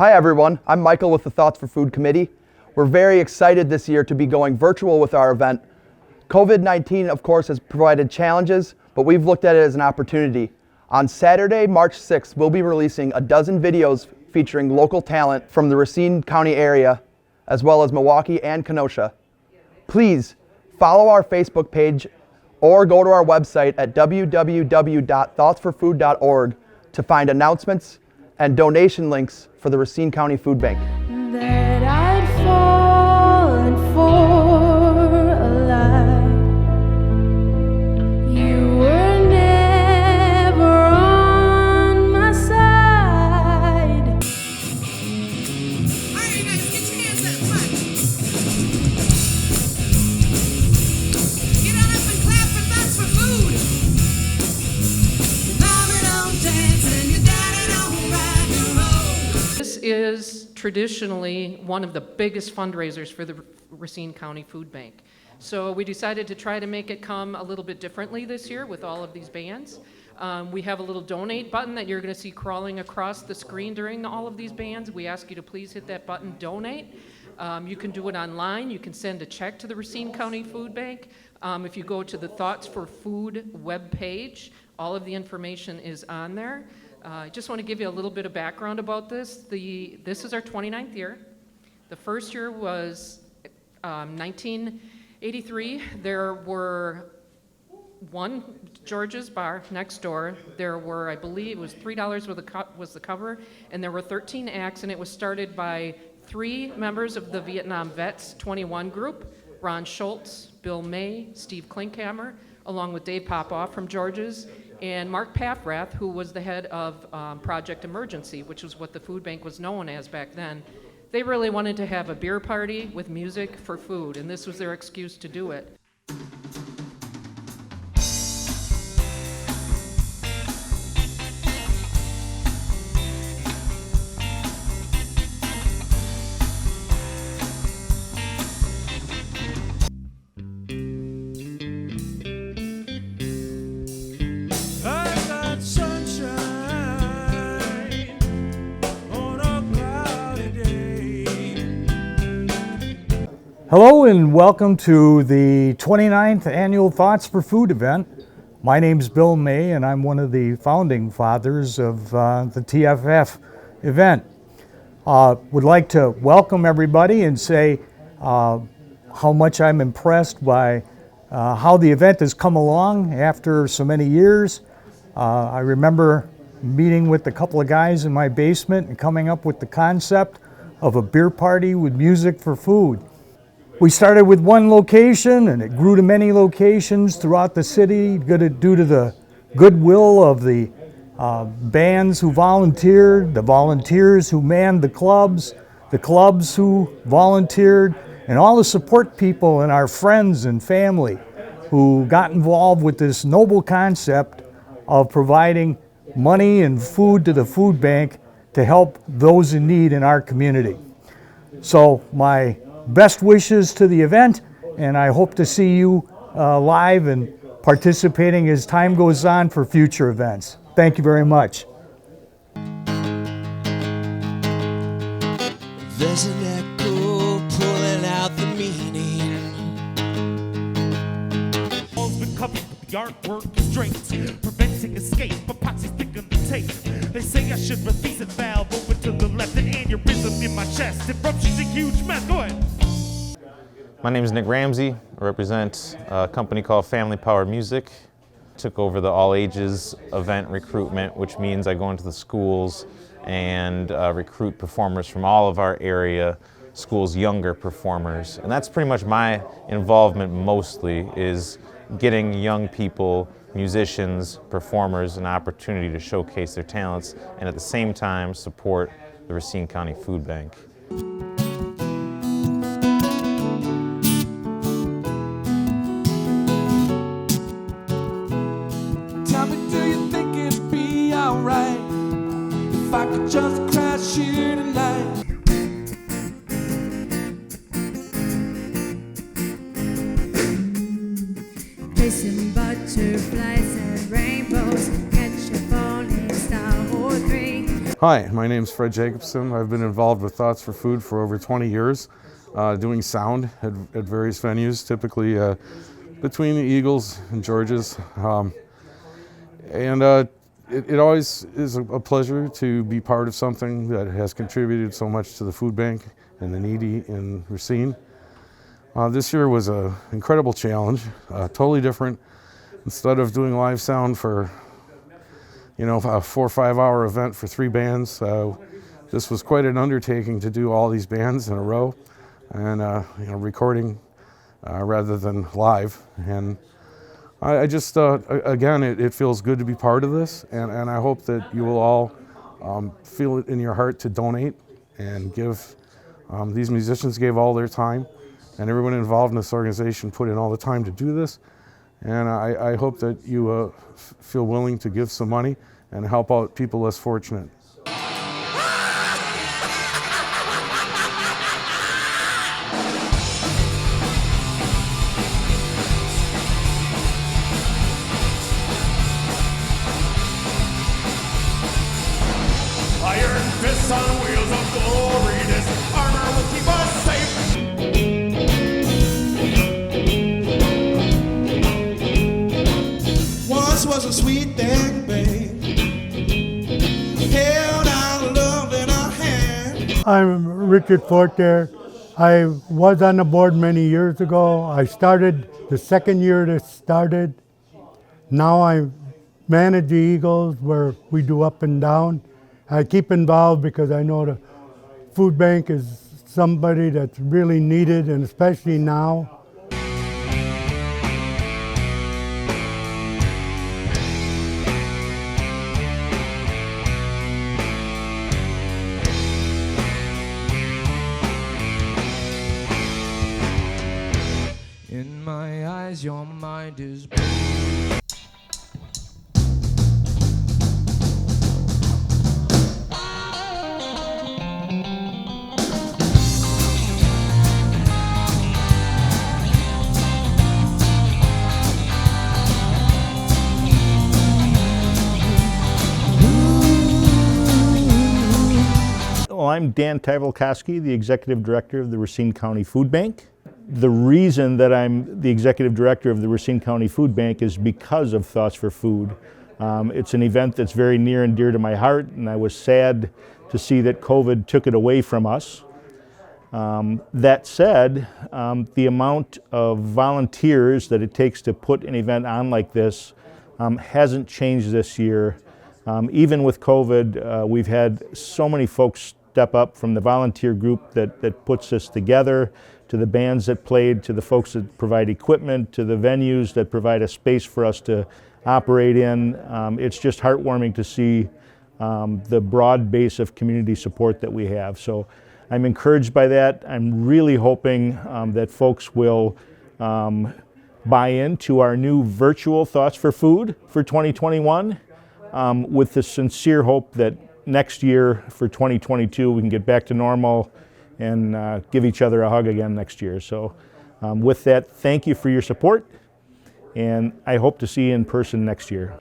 Hi everyone, I'm Michael with the Thoughts for Food Committee. We're very excited this year to be going virtual with our event. COVID-19, of course, has provided challenges, but we've looked at it as an opportunity. On Saturday, March 6th, we'll be releasing a dozen videos featuring local talent from the Racine County area, as well as Milwaukee and Kenosha. Please follow our Facebook page or go to our website at www.thoughtsforfood.org to find announcements and donation links for the Racine County Food Bank. That I'd fallen for a lie. You were never on my side. All right, guys, get your hands up, come on. Get on up and clap for Thoughts for Food. Your mama don't dance and your daddy don't ride the road. This is traditionally one of the biggest fundraisers for the Racine County Food Bank. So we decided to try to make it come a little bit differently this year with all of these bands. We have a little donate button that you're going to see crawling across the screen during all of these bands. We ask you to please hit that button, donate. You can do it online. You can send a check to the Racine County Food Bank. If you go to the Thoughts for Food webpage, all of the information is on there. I just want to give you a little bit of background about this. This is our 29th year. The first year was 1983. There were one George's Bar next door. There were, I believe, it was $3 was the cover, and there were 13 acts, and it was started by 3 members of the Vietnam Vets 21 group, Ron Schultz, Bill May, Steve Klinkhammer, along with Dave Popoff from George's, and Mark Paffrath, who was the head of Project Emergency, which was what the food bank was known as back then. They really wanted to have a beer party with music for food, and this was their excuse to do it. I got sunshine on a cloudy day. Hello and welcome to the 29th Annual Thoughts for Food event. My name's Bill May and I'm one of the founding fathers of the TFF event. Would like to welcome everybody and say how much I'm impressed by how the event has come along after so many years. I remember meeting with a couple of guys in my basement and coming up with the concept of a beer party with music for food. We started with one location and it grew to many locations throughout the city due to the goodwill of the bands who volunteered, the volunteers who manned the clubs who volunteered, and all the support people and our friends and family who got involved with this noble concept of providing money and food to the food bank to help those in need in our community. So my best wishes to the event, and I hope to see you live and participating as time goes on for future events. Thank you very much. There's an echo pulling out the meaning. Walls been covered with the artwork and strings, preventing escape. Epoxy stick on the tape. They say I should release a valve open to the left, an aneurysm in my chest. It ruptures a huge mess. Go ahead. My name is Nick Ramsey. I represent a company called Family Power Music. Took over the all ages event recruitment, which means I go into the schools and recruit performers from all of our area schools, younger performers. And that's pretty much my involvement mostly, is getting young people, musicians, performers, an opportunity to showcase their talents and at the same time support the Racine County Food Bank. Tell me, do you think it'd be alright if I could just crash here tonight? Chasing butterflies and rainbows, catch a falling star or three. Hi, my name's Fred Jacobson. I've been involved with Thoughts for Food for over 20 years, doing sound at various venues, typically between the Eagles and Georges. It always is a pleasure to be part of something that has contributed so much to the food bank and the needy in Racine. This year was an incredible challenge, totally different. Instead of doing live sound for a 4 or 5 hour event for 3 bands. This was quite an undertaking to do all these bands in a row and recording rather than live. And I just, again, it feels good to be part of this, and I hope that you will all feel it in your heart to donate and give. These musicians gave all their time, and everyone involved in this organization put in all the time to do this. And I hope that you feel willing to give some money and help out people less fortunate. Iron fists on wheels of glory, this armor will keep us safe. Once was a sweet thing, babe. Held our love in our hand. I'm Richard Forte. I was on the board many years ago. I started the second year that started. Now I manage the Eagles where we do up and down. I keep involved because I know the food bank is somebody that's really needed, and especially now. In my eyes, your mind is. Well, I'm Dan Tavalkowski, the Executive Director of the Racine County Food Bank. The reason that I'm the Executive Director of the Racine County Food Bank is because of Thoughts for Food. It's an event that's very near and dear to my heart, and I was sad to see that COVID took it away from us. That said, the amount of volunteers that it takes to put an event on like this hasn't changed this year. Even with COVID, we've had so many folks step up, from the volunteer group that puts this together, to the bands that played, to the folks that provide equipment, to the venues that provide a space for us to operate in. It's just heartwarming to see the broad base of community support that we have. So I'm encouraged by that. I'm really hoping that folks will buy into our new virtual Thoughts for Food for 2021, with the sincere hope that next year, for 2022, we can get back to normal and give each other a hug again next year. So with that, thank you for your support, and I hope to see you in person next year.